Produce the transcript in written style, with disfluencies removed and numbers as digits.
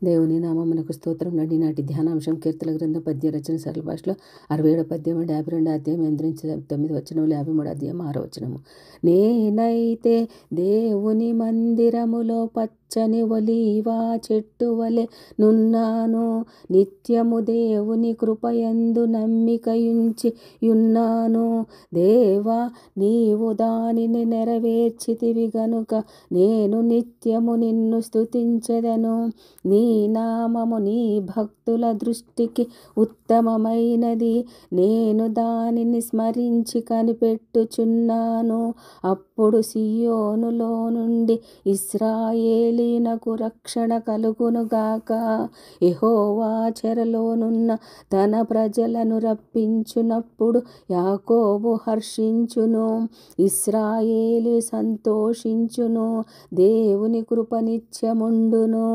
దేవుని నామమునకు స్తోత్రం. నాటి ధ్యానాంశం కీర్తన గ్రంథం పద్య రచన సరళ భాషలో 67 పద్యం 52 అధ్యాయం 8-9 వచనములు 53 అధ్యాయం 6 వచనము. నేనైతే దేవుని మందిరములో పచ్చని ఒలీవా చెట్టు వలె నున్నాను. నిత్యము దేవుని కృపయందు నమ్మికయుంచి యున్నాను. దేవా, నీవు దానిని నెరవేర్చితివి గనుక నేను నిత్యము నిన్ను స్తుతించెదను. నీ నామము నీ భక్తుల దృష్టికి ఉత్తమమైనది. నేను దానిని స్మరించి కనిపెట్టుచున్నాను. అప్పుడు సియోనులో నుండి ఇశ్రాయేలీనకు రక్షణ కలుగునుగాక. యెహోవా చెరలోనున్న తన ప్రజలను రప్పించునప్పుడు యాకోబు హర్షించును, ఇశ్రాయేలు సంతోషించును. దేవుని కృప నిత్యముండును.